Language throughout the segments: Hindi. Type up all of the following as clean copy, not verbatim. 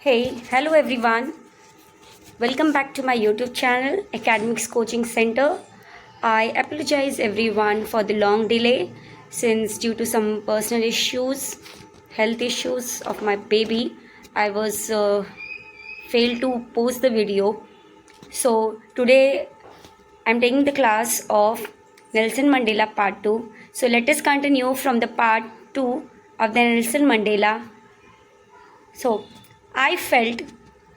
Hello everyone. Welcome back to my YouTube channel, Academics Coaching Center. I apologize everyone for the long delay since due to some personal issues, health issues of my baby, I was failed to post the video. So today I'm taking the class of Nelson Mandela Part 2. So let us continue from the Part 2 of the Nelson Mandela. So I felt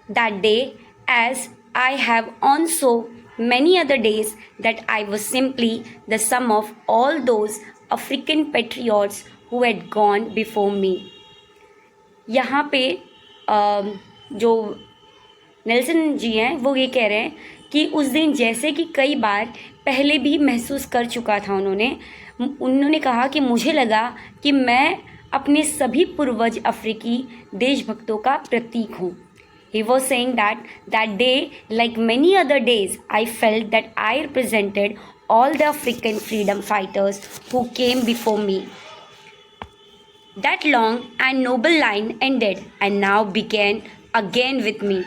that day, as I have on so many other days, that I was simply the sum of all those African patriots who had gone before me. यहाँ पे जो नेल्सन जी हैं वो ये कह रहे हैं कि उस दिन जैसे कि कई बार पहले भी महसूस कर चुका था उन्होंने कहा कि मुझे लगा कि मैं अपने सभी पूर्वज अफ्रीकी देशभक्तों का प्रतीक हूँ. He was saying that day, like many other days, I felt that I represented all the African freedom fighters who came before me. That long and noble line ended and now began again with me.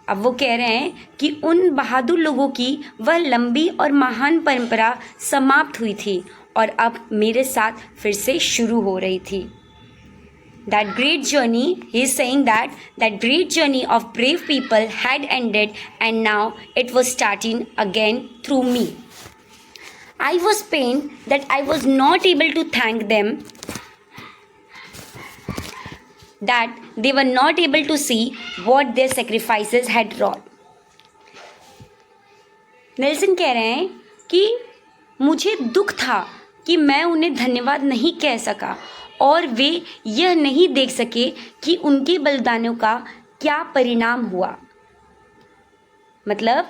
अब वो कह रहे हैं कि उन बहादुर लोगों की वह लंबी और महान परंपरा समाप्त हुई थी और अब मेरे साथ फिर से शुरू हो रही थी. That great journey, he is saying that great journey of brave people had ended and now it was starting again through me. I was pained that I was not able to thank them, that they were not able to see what their sacrifices had wrought. Nelson कह रहे हैं कि मुझे दुख था कि मैं उन्हें धन्यवाद नहीं कह सका और वे यह नहीं देख सके कि उनके बलिदानों का क्या परिणाम हुआ. मतलब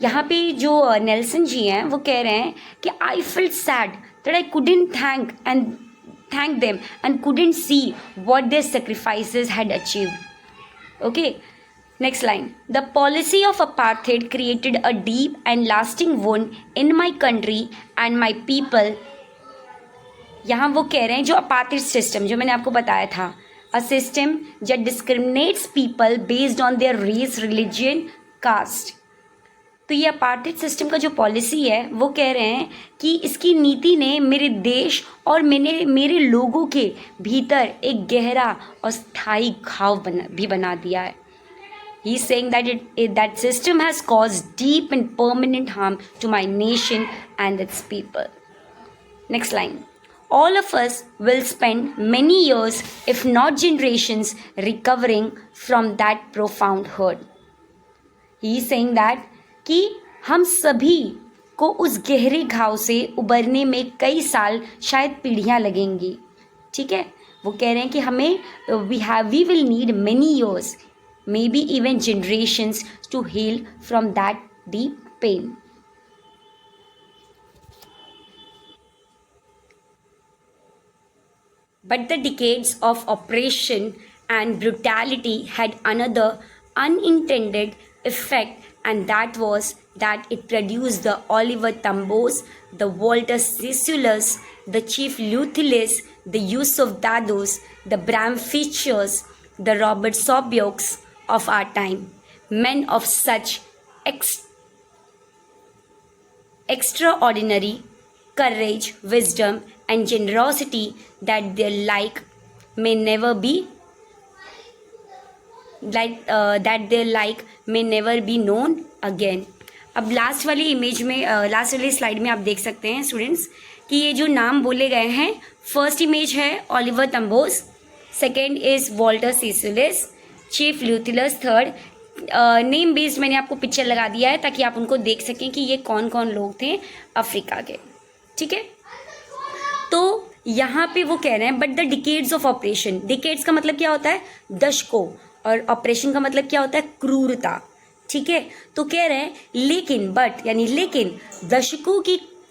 यहाँ पे जो नेल्सन जी हैं वो कह रहे हैं कि I feel sad that I couldn't thank them and couldn't see what their sacrifices had achieved. Okay, next line. The policy of apartheid created a deep and lasting wound in my country and my people. यहाँ वो कह रहे हैं जो अपार्थिड सिस्टम जो मैंने आपको बताया था, a system that discriminates people based on their race, religion, caste. तो ये अपार्थिड सिस्टम का जो पॉलिसी है वो कह रहे हैं कि इसकी नीति ने मेरे देश और मेरे लोगों के भीतर एक गहरा और स्थायी घाव बना दिया है. He is saying that system has caused deep and permanent harm to my nation and its people. Next line. All of us will spend many years, if not generations, recovering from that profound hurt. He is saying that कि हम सभी को उस गहरे घाव से उबरने में कई साल, शायद पीढ़ियाँ लगेंगी. ठीक है, वो कह रहे हैं कि हमें we will need many years, maybe even generations to heal from that deep pain. But the decades of oppression and brutality had another unintended effect, and that was that it produced the Oliver Tambos, the Walter Sissulas, the Chief Luthillis, the Yusuf Dados, the Bram Fischers, the Robert Sobioks of our time, men of such extraordinary courage, wisdom, and generosity that their like may never be known again. अब लास्ट वाली स्लाइड में आप देख सकते हैं स्टूडेंट्स कि ये जो नाम बोले गए हैं, फर्स्ट इमेज है Oliver Tambos, second is Walter Sisulis, chief Luthilus, third name based मैंने आपको पिक्चर लगा दिया है ताकि आप उनको देख सकें कि ये कौन कौन लोग थे अफ्रीका के. ठीक है, तो यहाँ पे वो कह रहे हैं but the decades of operation, decades का मतलब क्या होता है, दशकों, और ऑपरेशन का मतलब क्या होता है, क्रूरता. ठीक है, तो कह रहे हैं लेकिन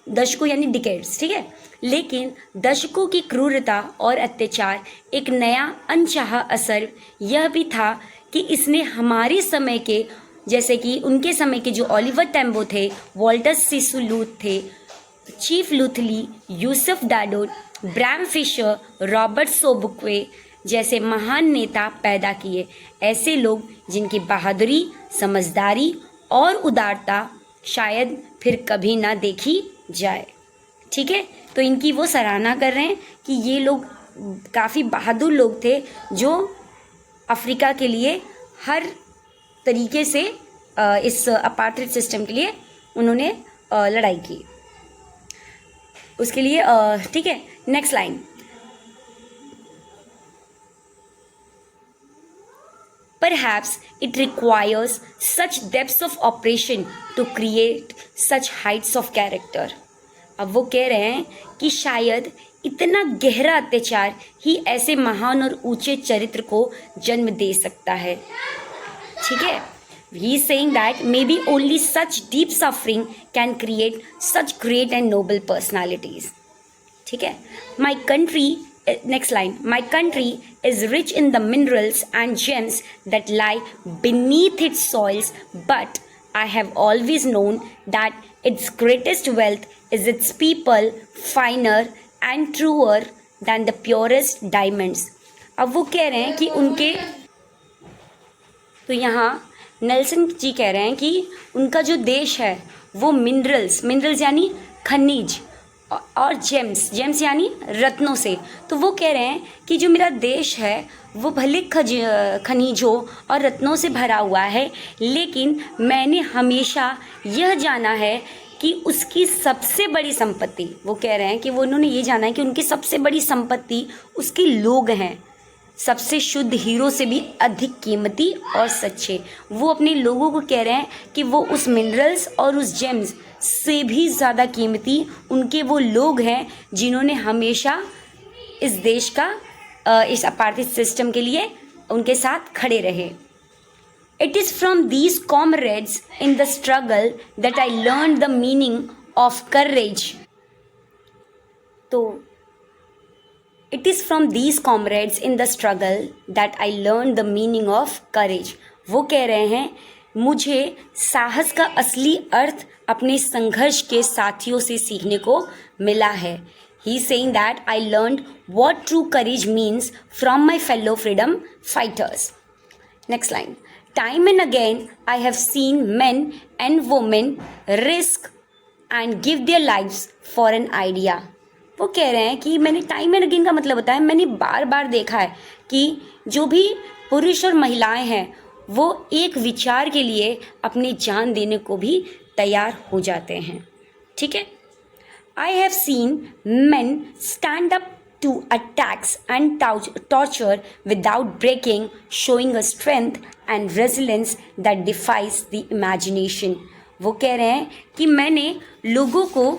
दशकों यानी डिकेड्स. ठीक है, लेकिन दशकों की क्रूरता और अत्याचार एक नया अनचाहा असर यह भी था कि इसने हमारे समय के, जैसे कि उनके समय के जो ओलिवर टैम्बो थे, वॉल्टर सिसुलूथ थे, chief Luthuli, Yusuf Dadoo, Bram Fischer, Robert Sobukwe जैसे महान नेता पैदा किए, ऐसे लोग जिनकी बहादुरी, समझदारी और उदारता शायद फिर कभी ना देखी जाए। ठीक है, तो इनकी वो सराहना कर रहे हैं कि ये लोग काफ़ी बहादुर लोग थे जो अफ्रीका के लिए हर तरीके से इस अपार्थाइड सिस्टम के लिए उन्होंने लड़ाई की उसके लिए। ठीक है, next line. Perhaps it requires such depths of operation to create such heights of character. अब वो कह रहे हैं कि शायद इतना गहरा अत्याचार ही ऐसे महान और ऊंचे चरित्र को जन्म दे सकता है। ठीक है, he is saying that maybe only such deep suffering can create such great and noble personalities. ठीक है, my country, next line, my country is rich in the minerals and gems that lie beneath its soils, but I have always known that its greatest wealth is its people, finer and truer than the purest diamonds. अब वो कह रहे हैं कि उनके, तो यहाँ नेल्सन जी कह रहे हैं कि उनका जो देश है वो मिनरल्स यानी खनिज और जेम्स यानी रत्नों से, तो वो कह रहे हैं कि जो मेरा देश है वो भले खनिजों और रत्नों से भरा हुआ है, लेकिन मैंने हमेशा यह जाना है कि उसकी सबसे बड़ी संपत्ति, वो कह रहे हैं कि वो उन्होंने ये जाना है कि उनकी सबसे बड़ी संपत्ति उसके लोग हैं, सबसे शुद्ध हीरो से भी अधिक कीमती और सच्चे। वो अपने लोगों को कह रहे हैं कि वो उस मिनरल्स और उस जेम्स से भी ज़्यादा कीमती उनके वो लोग हैं जिन्होंने हमेशा इस देश का इस अपार्थाइड सिस्टम के लिए उनके साथ खड़े रहे। It is from these comrades in the struggle that I learned the meaning of courage. तो It is from these comrades in the struggle that I learned the meaning of courage. वो कह रहे हैं मुझे साहस का असली अर्थ अपने संघर्ष के साथियों से सीखने को मिला है। He is saying that I learned what true courage means from my fellow freedom fighters. Next line. Time and again I have seen men and women risk and give their lives for an idea. वो कह रहे हैं कि मैंने टाइम एंड अगेन का मतलब होता है, मैंने बार बार देखा है कि जो भी पुरुष और महिलाएं हैं वो एक विचार के लिए अपनी जान देने को भी तैयार हो जाते हैं। ठीक है, I have seen men stand up to attacks and torture without breaking, showing a strength and resilience that defies the imagination. वो कह रहे हैं कि मैंने लोगों को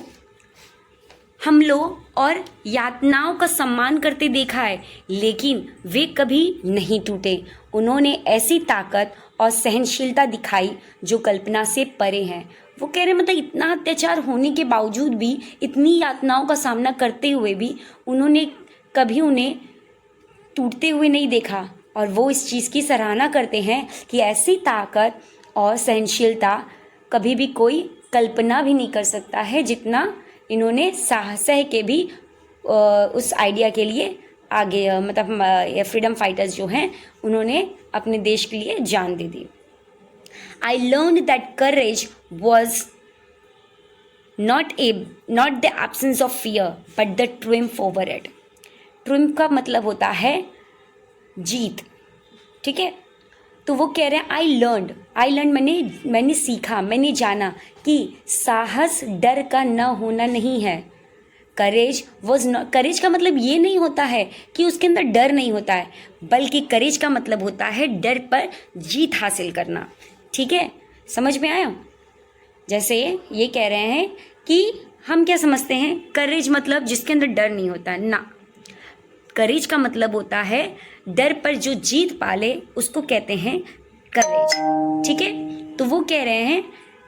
हमलों और यातनाओं का सम्मान करते देखा है, लेकिन वे कभी नहीं टूटे। उन्होंने ऐसी ताकत और सहनशीलता दिखाई जो कल्पना से परे हैं। वो कह रहे मतलब इतना अत्याचार होने के बावजूद भी, इतनी यातनाओं का सामना करते हुए भी उन्होंने कभी उन्हें टूटते हुए नहीं देखा, और वो इस चीज़ की सराहना करते हैं कि ऐसी ताकत और सहनशीलता कभी भी कोई कल्पना भी नहीं कर सकता है जितना इन्होंने साहस के भी उस आइडिया के लिए आगे मतलब फ्रीडम फाइटर्स जो हैं उन्होंने अपने देश के लिए जान दे दी। I learn that courage was not the absence of fear but the triumph over it. Triumph का मतलब होता है जीत। ठीक है, तो वो कह रहे हैं आई लर्न मैंने सीखा, मैंने जाना कि साहस डर का न होना नहीं है। करेज का मतलब ये नहीं होता है कि उसके अंदर डर नहीं होता है, बल्कि करेज का मतलब होता है डर पर जीत हासिल करना। ठीक है, समझ में आया? जैसे ये कह रहे हैं कि हम क्या समझते हैं, करेज मतलब जिसके अंदर डर नहीं होता ना, करेज का मतलब होता है डर पर जो जीत पाले उसको कहते हैं करेज। ठीक है, तो वो कह रहे हैं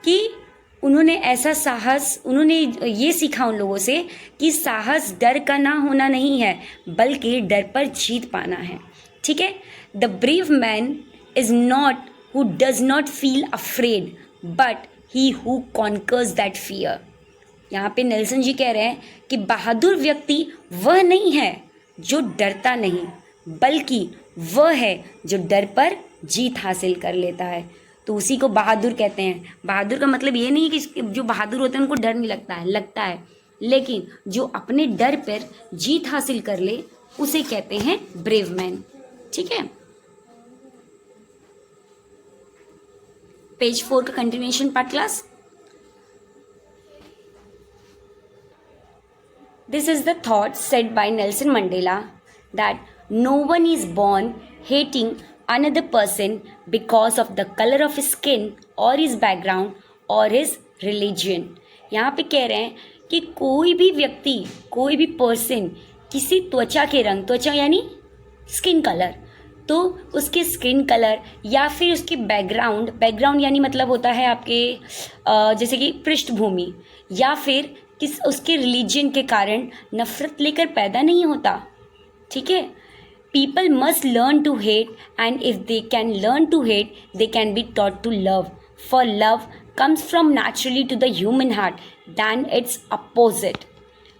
कि उन्होंने ऐसा साहस, उन्होंने ये सीखा उन लोगों से कि साहस डर का ना होना नहीं है, बल्कि डर पर जीत पाना है। ठीक है, the brave man is not who does not feel afraid but he who conquers that fear. यहाँ पे नेल्सन जी कह रहे हैं कि बहादुर व्यक्ति वह नहीं है जो डरता नहीं, बल्कि वह है जो डर पर जीत हासिल कर लेता है। तो उसी को बहादुर कहते हैं। बहादुर का मतलब ये नहीं कि जो बहादुर होते हैं उनको डर नहीं लगता है, लेकिन जो अपने डर पर जीत हासिल कर ले उसे कहते हैं ब्रेव मैन। ठीक है, पेज 4 का continuation part class. This is the thought said by Nelson Mandela that no one is born hating another person because of the color of his skin or his background or his religion। यहाँ पे कह रहे हैं कि कोई भी व्यक्ति, कोई भी पर्सन किसी त्वचा के रंग, त्वचा यानी स्किन कलर, तो उसके स्किन कलर या फिर उसके बैकग्राउंड यानी मतलब होता है आपके जैसे कि पृष्ठभूमि, या फिर किस उसके रिलीजन के कारण नफरत लेकर पैदा नहीं होता। ठीक है, people must learn to hate and if they can learn to hate they can be taught to love, for love comes from naturally to the human heart than its opposite.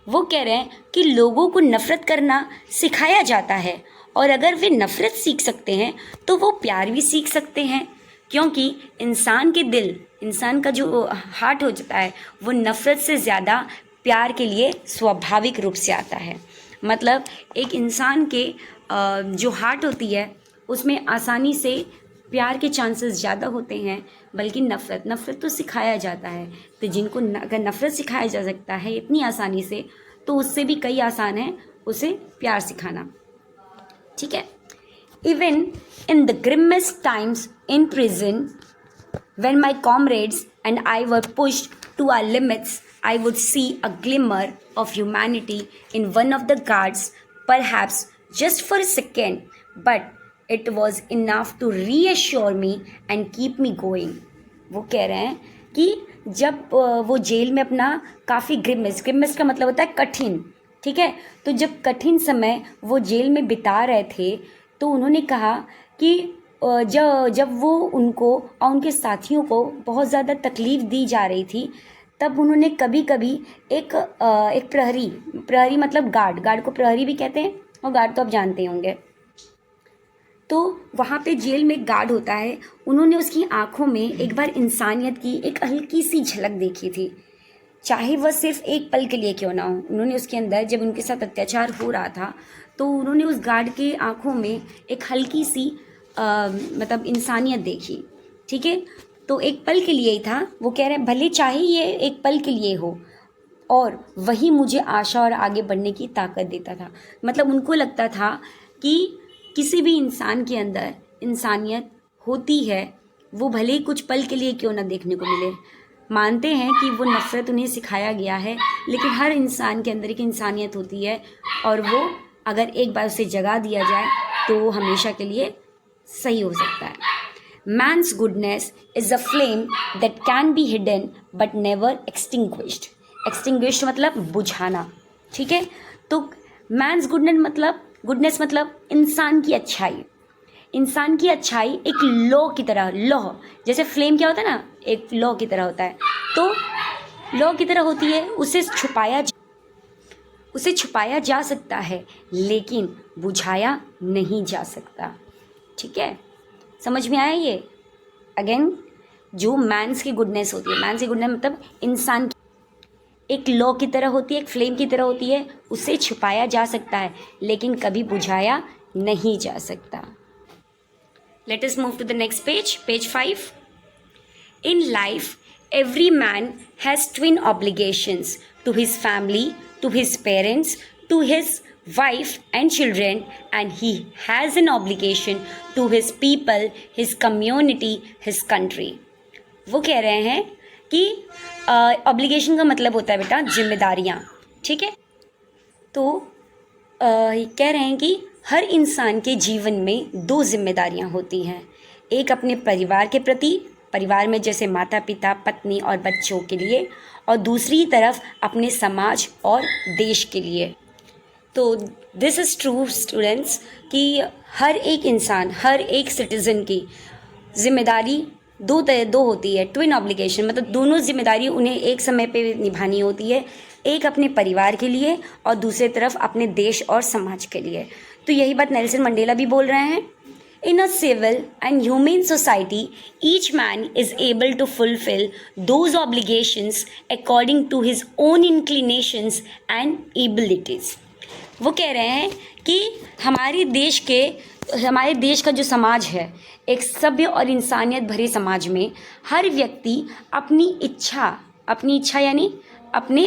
वो कह रहे हैं कि लोगों को नफरत करना सिखाया जाता है, और अगर वे नफरत सीख सकते हैं तो वो प्यार भी सीख सकते हैं, क्योंकि इंसान के दिल, इंसान का जो हार्ट हो जाता है वो नफरत से ज़्यादा प्यार के लिए स्वाभाविक रूप से आता है। मतलब एक इंसान के जो हार्ट होती है उसमें आसानी से प्यार के चांसेस ज़्यादा होते हैं, बल्कि नफ़रत तो सिखाया जाता है। तो जिनको अगर नफ़रत सिखाया जा सकता है इतनी आसानी से, तो उससे भी कई आसान है उसे प्यार सिखाना। ठीक है, even in the grimmest times in prison when my comrades and I were pushed to our limits, I would see a glimmer of humanity in one of the guards, perhaps just for a second, but it was enough to reassure me and keep me going। वो कह रहे हैं कि जब वो जेल में अपना काफ़ी ग्रिमेस्ट का मतलब होता है कठिन, ठीक है, तो जब कठिन समय वो जेल में बिता रहे थे तो उन्होंने कहा कि जब वो उनको और उनके साथियों को बहुत ज़्यादा तकलीफ़ दी जा रही थी, तब उन्होंने कभी कभी एक प्रहरी मतलब गार्ड को प्रहरी भी कहते हैं, और गार्ड तो आप जानते होंगे। तो वहाँ पे जेल में गार्ड होता है, उन्होंने उसकी आँखों में एक बार इंसानियत की एक हल्की सी झलक देखी थी, चाहे वह सिर्फ एक पल के लिए क्यों ना हो। उन्होंने उसके अंदर जब उनके साथ अत्याचार हो रहा था तो उन्होंने उस गार्ड के आँखों में एक हल्की सी मतलब इंसानियत देखी। ठीक है, तो एक पल के लिए ही था। वो कह रहे हैं भले चाहे ये एक पल के लिए हो, और वही मुझे आशा और आगे बढ़ने की ताकत देता था। मतलब उनको लगता था कि किसी भी इंसान के अंदर इंसानियत होती है, वो भले ही कुछ पल के लिए क्यों ना देखने को मिले। मानते हैं कि वो नफ़रत उन्हें सिखाया गया है, लेकिन हर इंसान के अंदर एक इंसानियत होती है, और वो अगर एक बार उसे जगा दिया जाए तो हमेशा के लिए सही हो सकता है। Man's goodness is a flame that can be hidden but never extinguished। extinguished मतलब बुझाना। ठीक है, तो man's goodness मतलब इंसान की अच्छाई। इंसान की अच्छाई एक लौ की तरह, लौ जैसे फ्लेम क्या होता है ना, एक लौ की तरह होता है, तो लौ की तरह होती है। उसे छुपाया जा सकता है, लेकिन बुझाया नहीं जा सकता। ठीक है, समझ में आया ये? अगेन, जो मैंस की गुडनेस होती है, मैंस की गुडनेस मतलब इंसान की एक लौ की तरह होती है, एक फ्लेम की तरह होती है। उसे छुपाया जा सकता है, लेकिन कभी बुझाया नहीं जा सकता। Let us move to the next page, page 5। In life every man has twin obligations to his family, to his parents, to his wife and children, and he has an obligation to his people, his community, his country। वो कह रहे हैं कि ऑब्लिगेशन का मतलब होता है बेटा जिम्मेदारियाँ। ठीक है, तो कह रहे हैं कि हर इंसान के जीवन में 2 जिम्मेदारियाँ होती हैं, एक अपने परिवार के प्रति, परिवार में जैसे माता पिता, पत्नी और बच्चों के लिए, और दूसरी तरफ अपने समाज और देश के लिए। तो दिस इज़ ट्रू स्टूडेंट्स कि हर एक इंसान, हर एक सिटीज़न की जिम्मेदारी दो होती है। ट्विन ऑब्लिगेशन मतलब दोनों जिम्मेदारी उन्हें एक समय पे निभानी होती है। एक अपने परिवार के लिए और दूसरी तरफ अपने देश और समाज के लिए। तो यही बात नेल्सन मंडेला भी बोल रहे हैं। In a civil and humane society, each man is able to fulfill those obligations according to his own inclinations and abilities. वो कह रहे हैं कि हमारे देश का जो समाज है, एक सभ्य और इंसानियत भरे समाज में हर व्यक्ति अपनी इच्छा यानी अपने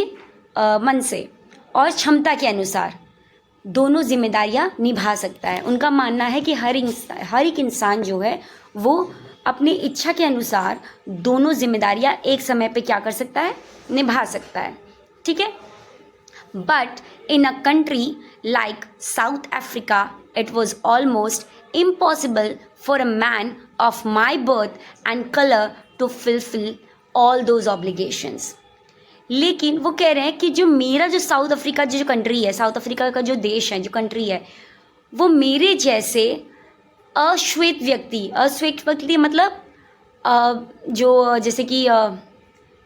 मन से और क्षमता के अनुसार दोनों जिम्मेदारियां निभा सकता है। उनका मानना है कि हर एक इंसान जो है वो अपनी इच्छा के अनुसार दोनों जिम्मेदारियां एक समय पे क्या कर सकता है, निभा सकता है। ठीक है। But in a country like South Africa it was almost impossible for a man of my birth and colour to fulfil all those obligations. लेकिन वो कह रहे हैं कि जो मेरा जो साउथ अफ्रीका जो कंट्री है, साउथ अफ्रीका का जो देश है, जो कंट्री है, वो मेरे जैसे अश्वेत व्यक्ति मतलब जो जैसे कि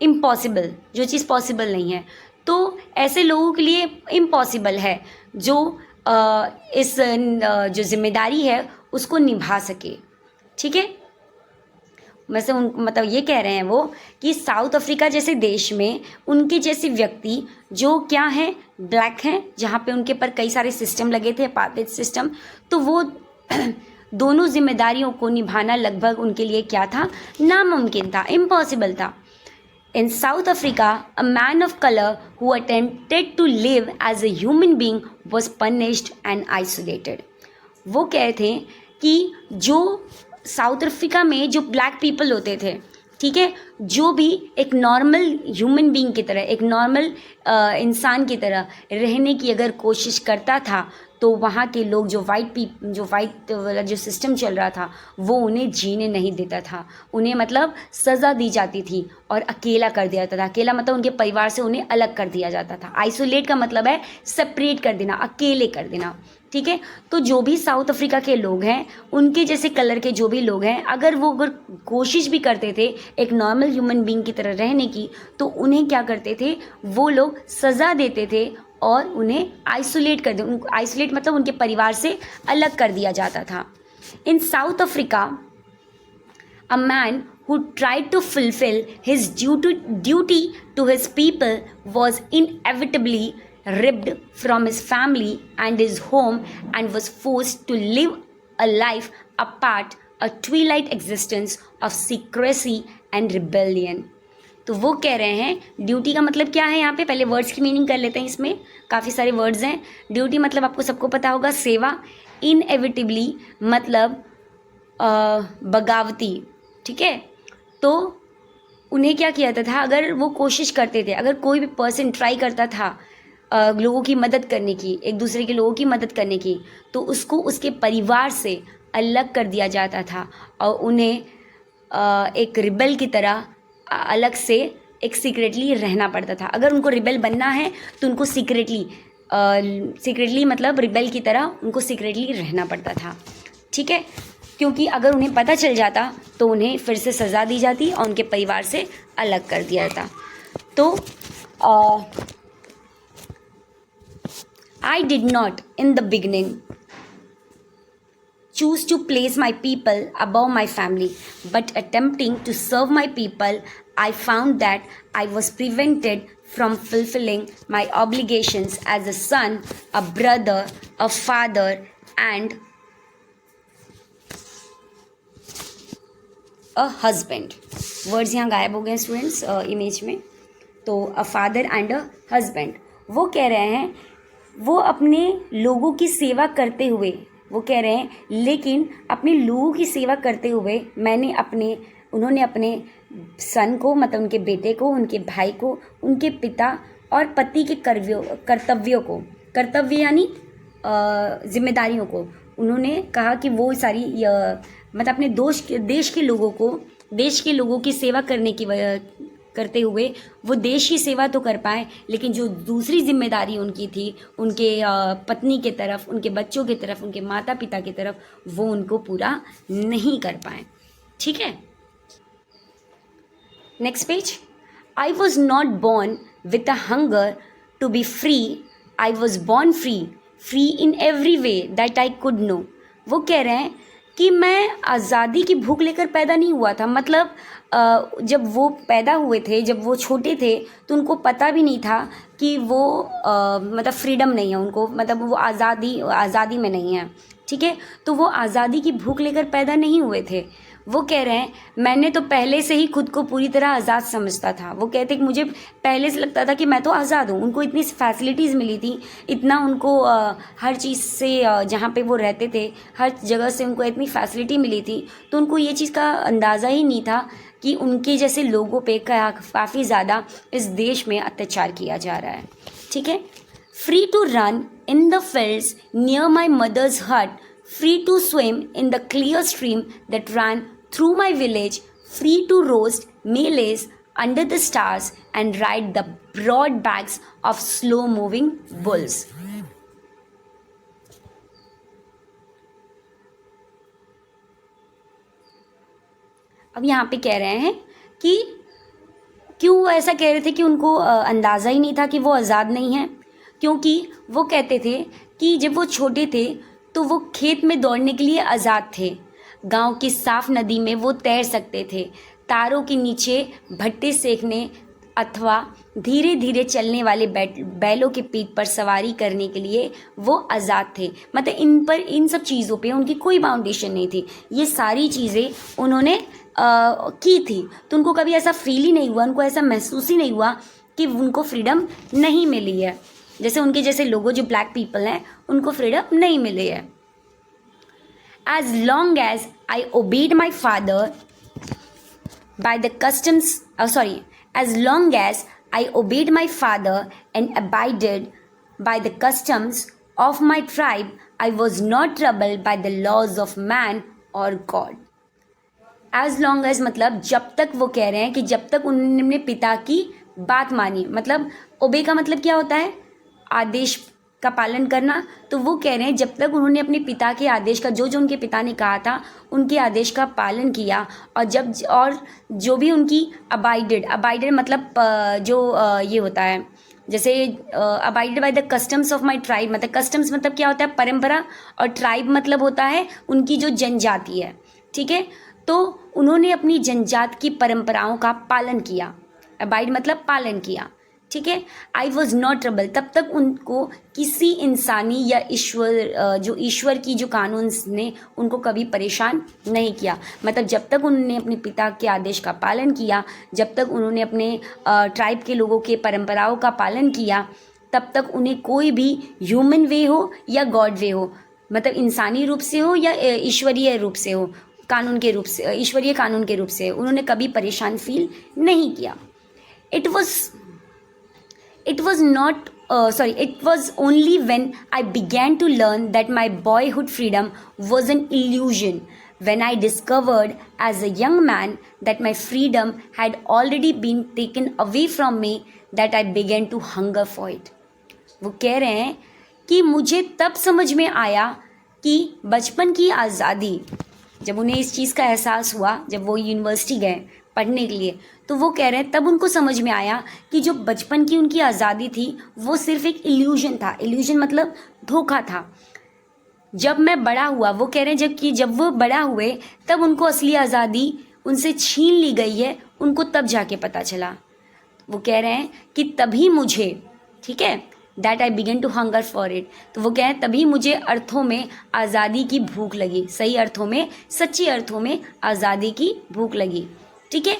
इम्पॉसिबल, जो चीज़ पॉसिबल नहीं है, तो ऐसे लोगों के लिए इम्पॉसिबल है जो इस जो जिम्मेदारी है उसको निभा सके। ठीक है। वैसे मतलब ये कह रहे हैं वो कि साउथ अफ्रीका जैसे देश में उनके जैसे व्यक्ति जो क्या हैं, ब्लैक हैं, जहाँ पे उनके पर कई सारे सिस्टम लगे थे, अपार्टमेंट सिस्टम, तो वो दोनों जिम्मेदारियों को निभाना लगभग उनके लिए क्या था, नामुमकिन था, इम्पॉसिबल था। In South Africa a man of colour who attempted to live as a human being was punished and isolated. वो कह रहे थे कि जो साउथ अफ्रीका में जो ब्लैक पीपल होते थे, ठीक है, जो भी एक नॉर्मल ह्यूमन बीइंग की तरह, एक नॉर्मल इंसान की तरह रहने की अगर कोशिश करता था, तो वहाँ के लोग जो वाइट वाला जो सिस्टम चल रहा था वो उन्हें जीने नहीं देता था। उन्हें मतलब सज़ा दी जाती थी और अकेला कर दिया जाता था। अकेला मतलब उनके परिवार से उन्हें अलग कर दिया जाता था। आइसोलेट का मतलब है सेपरेट कर देना, अकेले कर देना। ठीक है। तो जो भी साउथ अफ्रीका के लोग हैं, उनके जैसे कलर के जो भी लोग हैं, अगर कोशिश भी करते थे एक नॉर्मल ह्यूमन बीइंग की तरह रहने की, तो उन्हें क्या करते थे, वो लोग सज़ा देते थे और उन्हें आइसोलेट कर दे। आइसोलेट मतलब उनके परिवार से अलग कर दिया जाता था। In South Africa a man who tried to fulfill his duty to his people was inevitably ripped from his family and his home and was forced to live a life apart, a twilight existence of secrecy and rebellion. तो वो कह रहे हैं ड्यूटी का मतलब क्या है यहाँ पे, पहले वर्ड्स की मीनिंग कर लेते हैं। इसमें काफ़ी सारे वर्ड्स हैं। ड्यूटी मतलब आपको सबको पता होगा सेवा, इनएविटेबली मतलब बगावती। ठीक है। तो उन्हें क्या किया जाता था, अगर वो कोशिश करते थे, अगर कोई भी पर्सन ट्राई करता था लोगों की मदद करने की, एक दूसरे के लोगों की मदद करने की, तो उसको उसके परिवार से अलग कर दिया जाता था और उन्हें एक रिबेल की तरह अलग से एक सीक्रेटली रहना पड़ता था। अगर उनको रिबेल बनना है तो उनको सीक्रेटली मतलब रिबेल की तरह उनको सीक्रेटली रहना पड़ता था। ठीक है। क्योंकि अगर उन्हें पता चल जाता तो उन्हें फिर से सज़ा दी जाती और उनके परिवार से अलग कर दिया जाता। तो I did not in the beginning choose to place my people above my family, but attempting to serve my people, I found that I was prevented from fulfilling my obligations as a son, a brother, a father, and a husband. Words यहाँ गायब हो गए स्टूडेंट्स इमेज में। तो a father and a husband, वो कह रहे हैं वो अपने लोगों की सेवा करते हुए, वो कह रहे हैं लेकिन अपने लोगों की सेवा करते हुए उन्होंने अपने सन को मतलब उनके बेटे को, उनके भाई को, उनके पिता और पति के कर्तव्य यानी जिम्मेदारियों को उन्होंने कहा कि वो सारी मतलब अपने देश के लोगों की सेवा करते हुए वो देश की सेवा तो कर पाए, लेकिन जो दूसरी जिम्मेदारी उनकी थी उनके पत्नी के तरफ, उनके बच्चों की तरफ, उनके माता पिता की तरफ, वो उनको पूरा नहीं कर पाए। ठीक है। Next page. I was not born with a hunger to be free I was born free in every way that I could know. वो कह रहे हैं कि मैं आज़ादी की भूख लेकर पैदा नहीं हुआ था। मतलब जब वो पैदा हुए थे, जब वो छोटे थे, तो उनको पता भी नहीं था कि वो मतलब फ्रीडम नहीं है उनको, मतलब वो आज़ादी में नहीं है। ठीक है, तो वो आज़ादी की भूख लेकर पैदा नहीं हुए थे। वो कह रहे हैं मैंने तो पहले से ही खुद को पूरी तरह आज़ाद समझता था। वो कहते कि मुझे पहले से लगता था कि मैं तो आज़ाद हूँ। उनको इतनी फैसिलिटीज़ मिली थी, इतना उनको हर चीज़ से जहाँ पे वो रहते थे हर जगह से उनको इतनी फैसिलिटी मिली थी, तो उनको ये चीज़ का अंदाज़ा ही नहीं था कि उनके जैसे लोगों पे काफ़ी ज़्यादा इस देश में अत्याचार किया जा रहा है। ठीक है, free to run in the fields near my mother's hut, free to swim in the clear stream that ran through my village, free to roast maize under the stars and ride the broad backs of slow moving bulls. अब यहाँ पे कह रहे हैं कि क्यों वो ऐसा कह रहे थे कि उनको अंदाज़ा ही नहीं था कि वो आज़ाद नहीं है, क्योंकि वो कहते थे कि जब वो छोटे थे तो वो खेत में दौड़ने के लिए आज़ाद थे, गांव की साफ नदी में वो तैर सकते थे, तारों के नीचे भट्टे सेकने अथवा धीरे धीरे चलने वाले बैलों के पीठ पर सवारी करने के लिए वो आज़ाद थे। मतलब इन सब चीज़ों पे उनकी कोई बाउंडेशन नहीं थी, ये सारी चीज़ें उन्होंने की थी, तो उनको कभी ऐसा फील ही नहीं हुआ, उनको ऐसा महसूस ही नहीं हुआ कि उनको फ्रीडम नहीं मिली है। जैसे उनके जैसे लोगों जो ब्लैक पीपल हैं उनको फ्रीडम नहीं मिली है। As long as I obeyed my father by the customs as long as I obeyed my father and abided by the customs of my tribe, I was not troubled by the laws of man or God. As long as मतलब जब तक, वो कह रहे हैं कि जब तक उन्होंने अपने पिता की बात मानी, मतलब ओबे का मतलब क्या होता है, आदेश का पालन करना। तो वो कह रहे हैं जब तक उन्होंने अपने पिता के आदेश का, जो उनके पिता ने कहा था उनके आदेश का पालन किया, और जो भी उनकी अबाइडेड मतलब जो ये होता है, जैसे abided by the customs of my tribe, मतलब कस्टम्स मतलब क्या होता है, परंपरा, और ट्राइब मतलब होता है उनकी जो जनजाति है। ठीक है, तो उन्होंने अपनी जनजाति की परंपराओं का पालन किया, अबाइड मतलब पालन किया। ठीक है, आई वॉज नॉट ट्रबल, तब तक उनको किसी इंसानी या ईश्वर की जो कानून ने उनको कभी परेशान नहीं किया। मतलब जब तक उन्होंने अपने पिता के आदेश का पालन किया, जब तक उन्होंने अपने ट्राइब के लोगों के परंपराओं का पालन किया, तब तक उन्हें कोई भी ह्यूमन वे हो या गॉड वे हो, मतलब इंसानी रूप से हो या ईश्वरीय रूप से हो, कानून के रूप से, ईश्वरीय कानून के रूप से, उन्होंने कभी परेशान फील नहीं किया। It was only when I began to learn that my boyhood freedom was an illusion, when I discovered as a young man that my freedom had already been taken away from me, that I began to hunger for it. वो कह रहे हैं कि मुझे तब समझ में आया कि बचपन की आज़ादी, जब उन्हें इस चीज़ का एहसास हुआ, जब वो यूनिवर्सिटी गए पढ़ने के लिए, तो वो कह रहे हैं तब उनको समझ में आया कि जो बचपन की उनकी आज़ादी थी वो सिर्फ एक इल्यूजन था। इल्यूजन मतलब धोखा था। जब मैं बड़ा हुआ, वो कह रहे हैं जब वो बड़ा हुए तब उनको असली आज़ादी उनसे छीन ली गई है, उनको तब जाके पता चला। वो कह रहे हैं कि तभी मुझे, ठीक है, that I began to hunger for it, तो वो कह रहे हैं तभी मुझे अर्थों में आज़ादी की भूख लगी, सही अर्थों में, सच्ची अर्थों में आज़ादी की भूख लगी। ठीक है,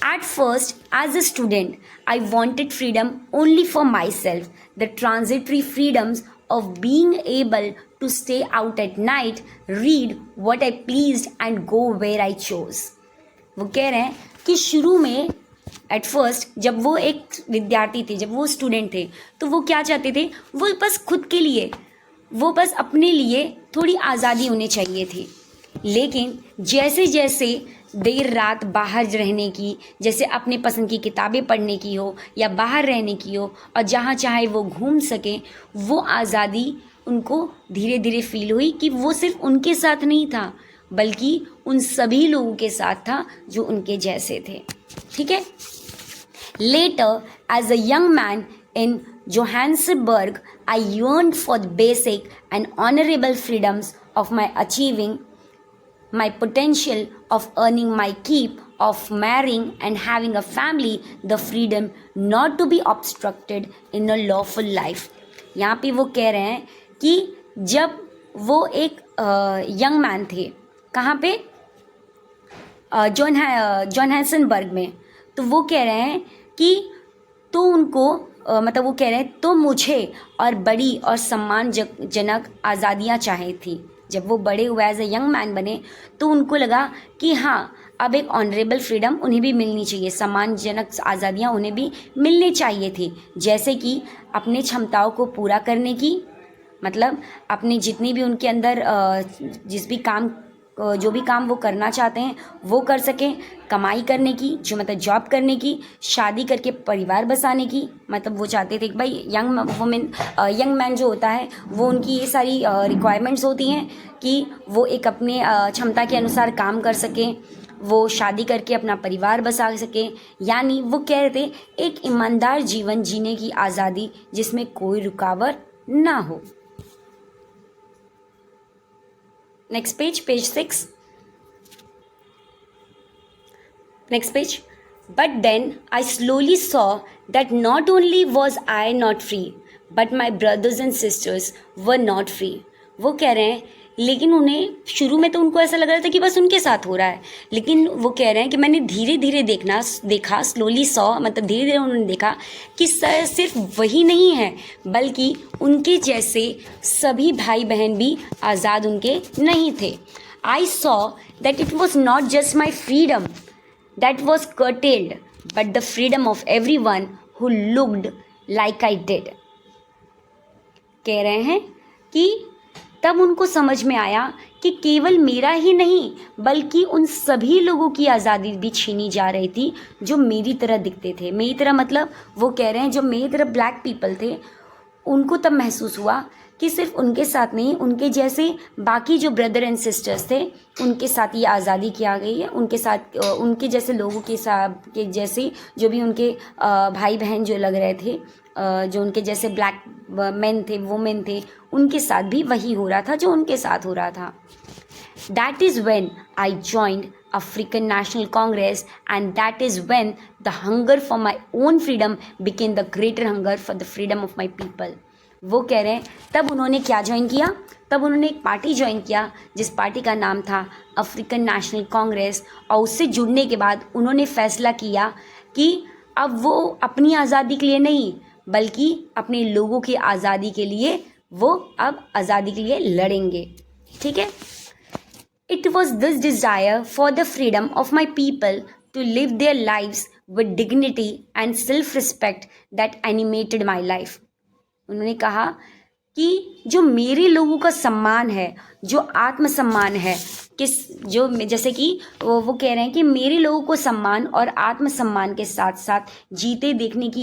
at first as a student I wanted freedom only for myself, the transitory freedoms of being able to stay out at night, read what I pleased and go where I chose. वो कह रहे हैं कि शुरू में एट फर्स्ट जब वो एक विद्यार्थी थे, जब वो स्टूडेंट थे, तो वो क्या चाहते थे, वो बस खुद के लिए, वो बस अपने लिए थोड़ी आज़ादी होनी चाहिए थी। लेकिन जैसे जैसे देर रात बाहर रहने की, जैसे अपने पसंद की किताबें पढ़ने की हो या बाहर रहने की हो और जहाँ चाहे वो घूम सकें, वो आज़ादी उनको धीरे धीरे फील हुई कि वो सिर्फ उनके साथ नहीं था बल्कि उन सभी लोगों के साथ था जो उनके जैसे थे। ठीक है, later as a young man in Johannesburg, I yearned for the basic and honorable freedoms of my achieving my potential, of earning my keep, of marrying and having a family, the freedom not to be obstructed in a lawful life. यहाँ पे वो कह रहे हैं कि जब वो एक यंग मैन थे, कहाँ पे, जोहान्सबर्ग में, तो वो कह रहे हैं कि तो उनको मतलब वो कह रहे हैं तो मुझे और बड़ी और सम्मानजनक आज़ादियाँ चाहिए थी। जब वो बड़े हुए एज ए यंग मैन बने तो उनको लगा कि हाँ, अब एक ऑनरेबल फ्रीडम उन्हें भी मिलनी चाहिए, सम्मानजनक आज़ादियाँ उन्हें भी मिलनी चाहिए थी, जैसे कि अपने क्षमताओं को पूरा करने की, मतलब अपने जितनी भी उनके अंदर जो भी काम वो करना चाहते हैं वो कर सकें, कमाई करने की, जो मतलब जॉब करने की, शादी करके परिवार बसाने की, मतलब वो चाहते थे कि भाई यंग मैन जो होता है वो उनकी ये सारी रिक्वायरमेंट्स होती हैं कि वो एक अपने क्षमता के अनुसार काम कर सकें, वो शादी करके अपना परिवार बसा सकें, यानी वो कह रहे थे एक ईमानदार जीवन जीने की आज़ादी जिसमें कोई रुकावट ना हो। Next page, page 6. Next page. But then I slowly saw that not only was I not free, but my brothers and sisters were not free. वो कह रहे हैं, लेकिन उन्हें शुरू में तो उनको ऐसा लग रहा था कि बस उनके साथ हो रहा है, लेकिन वो कह रहे हैं कि मैंने धीरे धीरे देखा, स्लोली सॉ मतलब धीरे धीरे उन्होंने देखा कि सिर्फ वही नहीं है, बल्कि उनके जैसे सभी भाई बहन भी आज़ाद उनके नहीं थे। I saw that it was not just my freedom that was curtailed, but the freedom of every one who looked like I did. कह रहे हैं कि तब उनको समझ में आया कि केवल मेरा ही नहीं बल्कि उन सभी लोगों की आज़ादी भी छीनी जा रही थी जो मेरी तरह दिखते थे। मेरी तरह मतलब वो कह रहे हैं जो मेरी तरह ब्लैक पीपल थे, उनको तब महसूस हुआ कि सिर्फ उनके साथ नहीं, उनके जैसे बाकी जो ब्रदर एंड सिस्टर्स थे उनके साथ ये आज़ादी किया गई है, उनके साथ उनके जैसे लोगों के साथ के जैसे जो भी उनके भाई बहन जो लग रहे थे, जो उनके जैसे ब्लैक मेन थे, वुमेन थे, उनके साथ भी वही हो रहा था जो उनके साथ हो रहा था। That is when I joined African National Congress, and that is when the hunger for my own freedom became the greater hunger for the freedom of my people. वो कह रहे हैं तब उन्होंने क्या ज्वाइन किया, तब उन्होंने एक पार्टी ज्वाइन किया जिस पार्टी का नाम था अफ्रीकन नेशनल कांग्रेस, और उससे जुड़ने के बाद उन्होंने फैसला किया कि अब वो अपनी आज़ादी के लिए नहीं बल्कि अपने लोगों की आज़ादी के लिए वो अब आज़ादी के लिए लड़ेंगे। ठीक है। It was this desire for the freedom of my people to live their lives with dignity and self-respect that animated my life. उन्होंने कहा कि जो मेरे लोगों का सम्मान है, जो आत्मसम्मान है, जो जैसे कि वो कह रहे हैं कि मेरे लोगों को सम्मान और आत्मसम्मान के साथ साथ जीते देखने की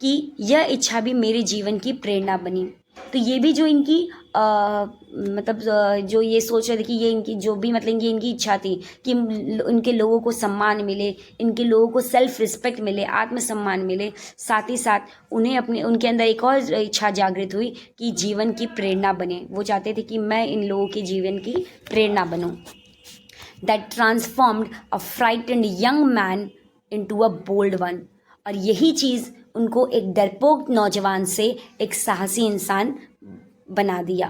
यह इच्छा भी मेरे जीवन की प्रेरणा बनी। तो ये भी जो इनकी मतलब जो ये सोच रहे थे कि ये इनकी जो भी मतलब ये इनकी इच्छा थी कि इनके लोगों को सम्मान मिले, इनके लोगों को सेल्फ रिस्पेक्ट मिले, आत्मसम्मान मिले, साथ ही साथ उन्हें उनके अंदर एक और इच्छा जागृत हुई कि जीवन की प्रेरणा बने। वो चाहते थे कि मैं इन लोगों के जीवन की प्रेरणा बनूं। That transformed a frightened young man into a bold one. और यही चीज़ उनको एक डरपोक नौजवान से एक साहसी इंसान बना दिया।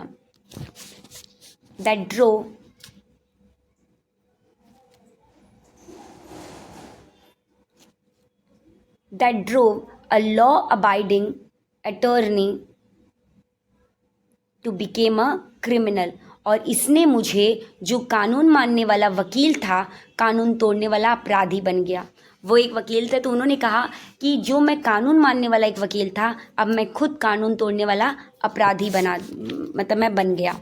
That drove a law abiding attorney to became a criminal. और इसने मुझे जो कानून मानने वाला वकील था, कानून तोड़ने वाला अपराधी बन गया। वो एक वकील थे तो उन्होंने कहा कि जो मैं कानून मानने वाला एक वकील था, अब मैं खुद कानून तोड़ने वाला अपराधी मतलब मैं बन गया।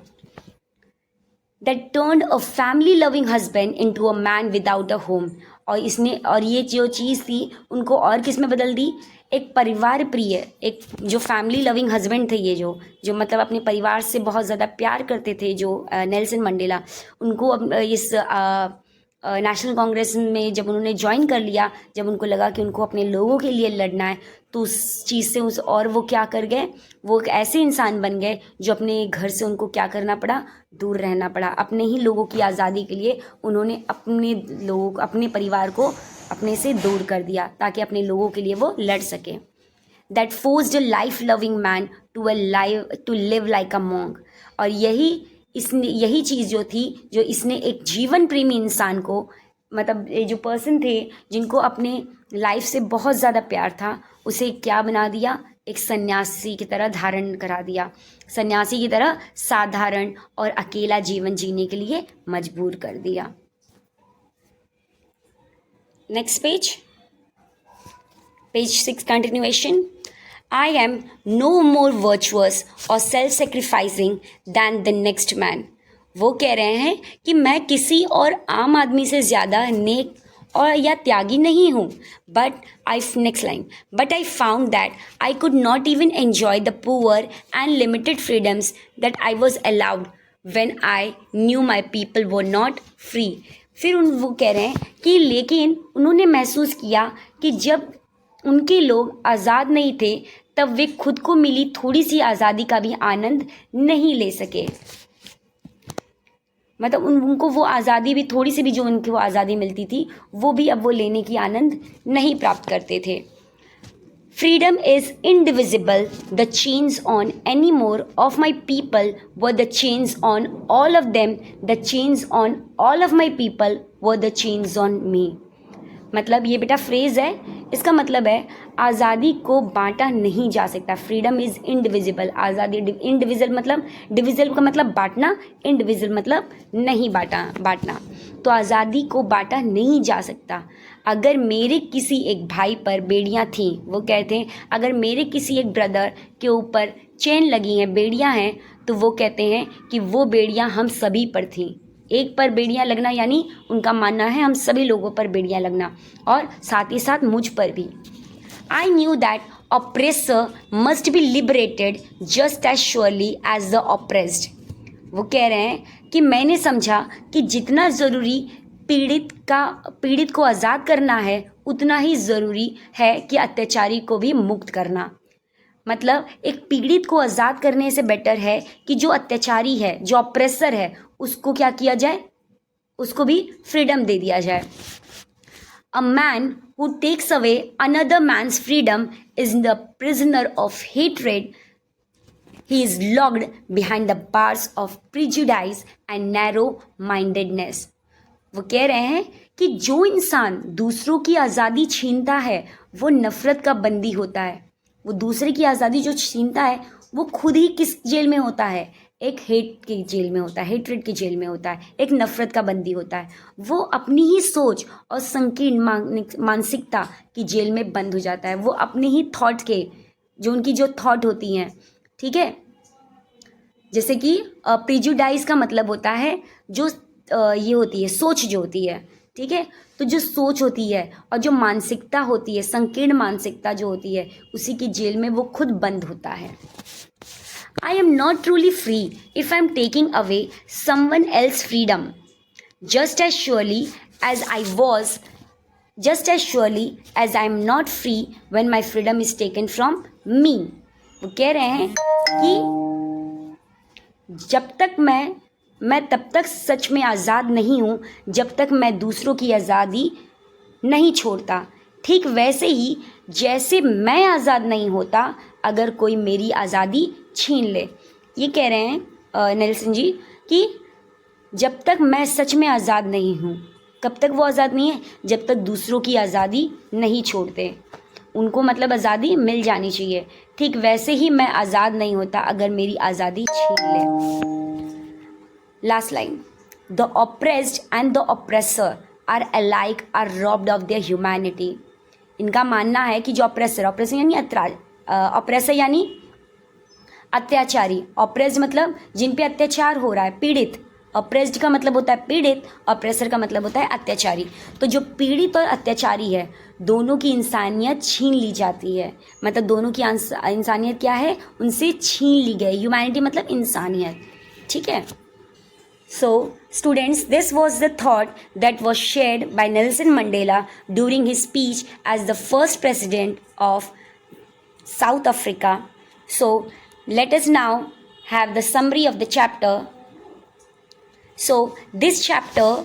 That turned a family loving husband into a man without a home. और ये जो चीज़ थी उनको और किस में बदल दी, एक परिवार प्रिय, एक जो फैमिली लविंग हस्बैंड थे, ये जो मतलब अपने परिवार से बहुत ज़्यादा प्यार करते थे, जो नेल्सन मंडेला, उनको इस नेशनल कांग्रेस में जब उन्होंने ज्वाइन कर लिया, जब उनको लगा कि उनको अपने लोगों के लिए लड़ना है, तो उस चीज़ से और वो क्या कर गए, वो एक ऐसे इंसान बन गए जो अपने घर से उनको क्या करना पड़ा, दूर रहना पड़ा। अपने ही लोगों की आज़ादी के लिए उन्होंने अपने परिवार को अपने से दूर कर दिया ताकि अपने लोगों के लिए वो लड़ सके। That forced a life loving man to live like a monk. और यही चीज़ जो थी, जो इसने एक जीवन प्रेमी इंसान को, मतलब ये जो पर्सन थे जिनको अपने लाइफ से बहुत ज़्यादा प्यार था, उसे क्या बना दिया, एक सन्यासी की तरह धारण करा दिया, सन्यासी की तरह साधारण और अकेला जीवन जीने के लिए मजबूर कर दिया। Next page 6 continuation. I am no more virtuous or self-sacrificing than the next man। वो कह रहे हैं कि मैं किसी और आम आदमी से ज़्यादा नेक और या त्यागी नहीं हूँ। Next line, but I found that I could not even enjoy the poor and limited freedoms that I was allowed when I knew my people were not free. फिर वो कह रहे हैं कि लेकिन उन्होंने महसूस किया कि जब उनके लोग आज़ाद नहीं थे, तब वे खुद को मिली थोड़ी सी आज़ादी का भी आनंद नहीं ले सके। मतलब उनको वो आज़ादी भी, थोड़ी सी भी जो उनको आज़ादी मिलती थी, वो भी अब वो लेने की आनंद नहीं प्राप्त करते थे। Freedom is indivisible, the chains on any more of my people were the chains on all of them, the chains on all of my people were the chains on me. मतलब ये बेटा फ्रेज है, इसका मतलब है आज़ादी को बांटा नहीं जा सकता। फ्रीडम इज़ इनडिविजिबल, आज़ादी इनडिविजिबल मतलब, डिविजिबल का मतलब बांटना, इनडिविजिबल मतलब नहीं बांटना। तो आज़ादी को बांटा नहीं जा सकता। अगर मेरे किसी एक भाई पर बेड़ियाँ थीं, वो कहते हैं अगर मेरे किसी एक ब्रदर के ऊपर चेन लगी हैं, बेड़ियाँ हैं, तो वो कहते हैं कि वो बेड़ियाँ हम सभी पर थीं। एक पर बेड़ियाँ लगना यानी उनका मानना है हम सभी लोगों पर बेड़ियाँ लगना, और साथ ही साथ मुझ पर भी। I knew that oppressor must be liberated just as surely as the oppressed. वो कह रहे हैं कि मैंने समझा कि जितना ज़रूरी पीड़ित को आज़ाद करना है, उतना ही ज़रूरी है कि अत्याचारी को भी मुक्त करना। मतलब एक पीड़ित को आज़ाद करने से बेटर है कि जो अत्याचारी है, जो ऑप्रेसर है, उसको क्या किया जाए, उसको भी फ्रीडम दे दिया जाए। A man who takes away another man's freedom is the prisoner of hatred. He is locked behind the bars of prejudice and narrow mindedness. वो कह रहे हैं कि जो इंसान दूसरों की आज़ादी छीनता है, वो नफरत का बंदी होता है। वो दूसरे की आज़ादी जो छीनता है, वो खुद ही किस जेल में होता है, एक हेट की जेल में होता है, हेट्रेड की जेल में होता है, एक नफ़रत का बंदी होता है। वो अपनी ही सोच और संकीर्ण मानसिकता की जेल में बंद हो जाता है। वो अपने ही थॉट के, जो उनकी जो थॉट होती हैं, ठीक है, जैसे कि प्रिजुडाइज का मतलब होता है जो ये होती है सोच जो होती है, ठीक है। तो जो सोच होती है और जो मानसिकता होती है, संकीर्ण मानसिकता जो होती है, उसी की जेल में वो खुद बंद होता है। I am not truly free if I am taking away someone else's freedom, just as surely as I am not free when my freedom is taken from me। वो कह रहे हैं कि जब तक मैं तब तक सच में आज़ाद नहीं हूँ जब तक मैं दूसरों की आज़ादी नहीं छोड़ता। ठीक वैसे ही जैसे मैं आज़ाद नहीं होता अगर कोई मेरी आज़ादी छीन ले। ये कह रहे हैं नेल्सन जी कि जब तक मैं सच में आज़ाद नहीं हूँ, कब तक वो आज़ाद नहीं है, जब तक दूसरों की आज़ादी नहीं छोड़ते। उनको मतलब आज़ादी मिल जानी चाहिए। ठीक वैसे ही मैं आज़ाद नहीं होता अगर मेरी आज़ादी छीन ले। Last line, the oppressed and the oppressor are alike are robbed of their humanity. इनका मानना है कि जो ऑप्रेसर यानी अत्याचारी, ऑप्रेस्ड मतलब जिन पे अत्याचार हो रहा है, पीड़ित। ऑप्रेस्ड का मतलब होता है पीड़ित, ऑप्रेसर का मतलब होता है अत्याचारी। तो जो पीड़ित और अत्याचारी है, दोनों की इंसानियत छीन ली जाती है। मतलब दोनों की इंसानियत क्या है, उनसे छीन ली गई। ह्यूमैनिटी मतलब इंसानियत, ठीक है। So, students, this was the thought that was shared by Nelson Mandela during his speech as the first president of South Africa. So, let us now have the summary of the chapter. So, this chapter,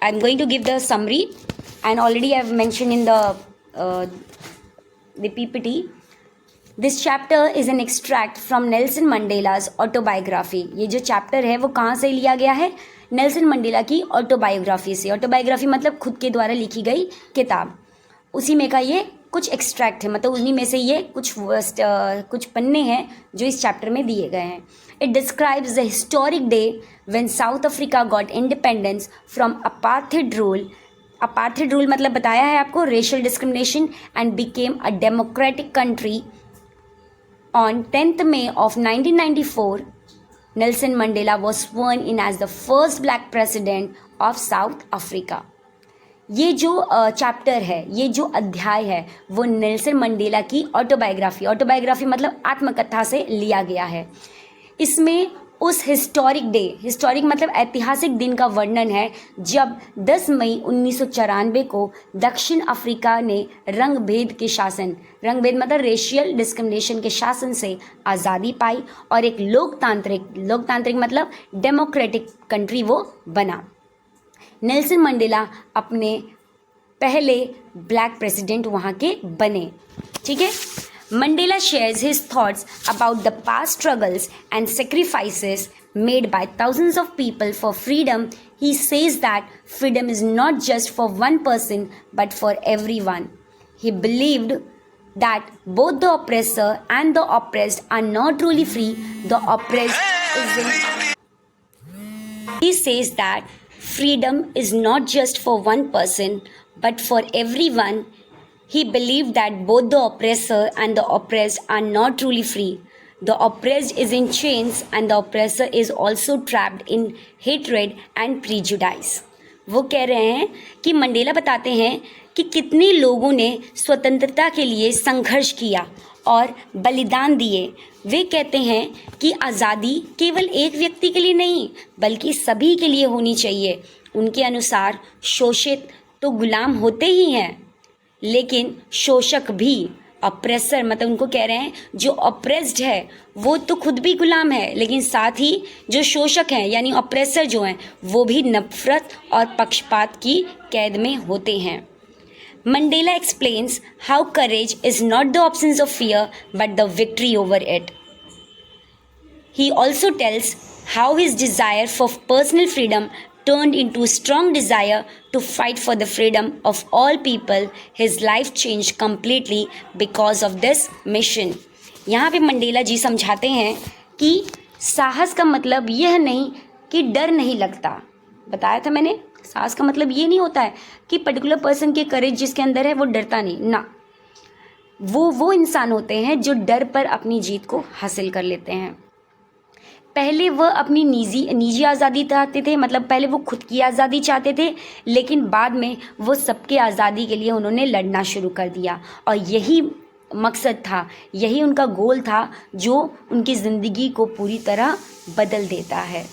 I'm going to give the summary, and already I've mentioned in the PPT. This chapter is an extract from Nelson Mandela's autobiography. ये जो चैप्टर है वो कहाँ से लिया गया है? नेल्सन मंडेला की ऑटोबायोग्राफी से. ऑटोबायोग्राफी मतलब खुद के द्वारा लिखी गई किताब. उसी में का ये कुछ एक्सट्रैक्ट है, मतलब उन्हीं में से ये कुछ पन्ने हैं जो इस चैप्टर में दिए गए हैं. It describes the historic day when south Africa got independence from apartheid rule. Apartheid rule मतलब बताया है आपको, racial discrimination, and became a democratic country. On 10th May of 1994, Nelson Mandela was sworn in as the first black president of South Africa. ये जो चैप्टर है, ये जो अध्याय है, वो नेल्सन मंडेला की ऑटोबायोग्राफी मतलब आत्मकथा से लिया गया है. इसमें उस हिस्टोरिक मतलब ऐतिहासिक दिन का वर्णन है जब 10 मई 1994 को दक्षिण अफ्रीका ने रंग भेद मतलब रेशियल डिस्क्रिमिनेशन के शासन से आज़ादी पाई और एक लोकतांत्रिक मतलब डेमोक्रेटिक कंट्री वो बना. नेल्सन मंडेला अपने पहले ब्लैक प्रेसिडेंट वहाँ के बने. ठीक है. Mandela shares his thoughts about the past struggles and sacrifices made by thousands of people for freedom. He says that freedom is not just for one person but for everyone. He believed that both the oppressor and the oppressed are not truly free. The oppressed isn't. He says that freedom is not just for one person but for everyone. He believed that both the oppressor and the oppressed are not truly free. The oppressed is in chains and the oppressor is also trapped in hatred and prejudice. वो कह रहे हैं कि मंडेला बताते हैं कि कितने लोगों ने स्वतंत्रता के लिए संघर्ष किया और बलिदान दिए. वे कहते हैं कि आज़ादी केवल एक व्यक्ति के लिए नहीं बल्कि सभी के लिए होनी चाहिए. उनके अनुसार शोषित तो गुलाम होते ही हैं, लेकिन शोषक भी, ऑप्रेसर मतलब उनको कह रहे हैं जो ऑप्रेस्ड है वो तो खुद भी गुलाम है, लेकिन साथ ही जो शोषक हैं यानी ऑप्रेसर जो हैं वो भी नफरत और पक्षपात की कैद में होते हैं. Mandela explains how courage is not the absence of fear but the victory over it. He also tells how his desire for personal freedom turned into strong desire to fight for the freedom of all people. His life changed completely because of this mission. यहाँ पे मंडेला जी समझाते हैं कि साहस का मतलब यह नहीं कि डर नहीं लगता. बताया था मैंने, साहस का मतलब ये नहीं होता है कि पर्टिकुलर पर्सन के करेज जिसके अंदर है वो डरता नहीं ना. वो इंसान होते हैं जो डर पर अपनी जीत को हासिल कर लेते हैं. पहले वह अपनी निजी आज़ादी चाहते थे, मतलब पहले वो खुद की आज़ादी चाहते थे, लेकिन बाद में वो सबके आज़ादी के लिए उन्होंने लड़ना शुरू कर दिया और यही मकसद था, यही उनका गोल था जो उनकी ज़िंदगी को पूरी तरह बदल देता है.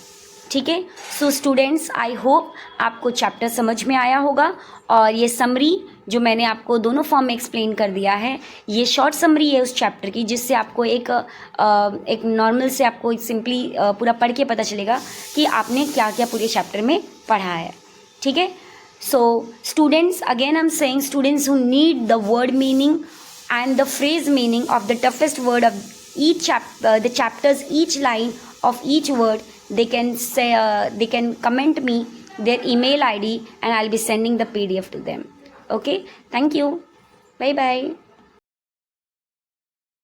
ठीक है. सो स्टूडेंट्स, आई होप आपको चैप्टर समझ में आया होगा और ये समरी जो मैंने आपको दोनों फॉर्म में एक्सप्लेन कर दिया है, ये शॉर्ट समरी है उस चैप्टर की, जिससे आपको एक नॉर्मल से आपको सिंपली पूरा पढ़ के पता चलेगा कि आपने क्या क्या पूरे चैप्टर में पढ़ा है. ठीक है. So students, again I am saying, students who need the word meaning and the phrase meaning of the toughest word of each the chapters, each line of each word, they can say they can comment me their email ID and I'll be sending the PDF to them. Okay, thank you, bye bye.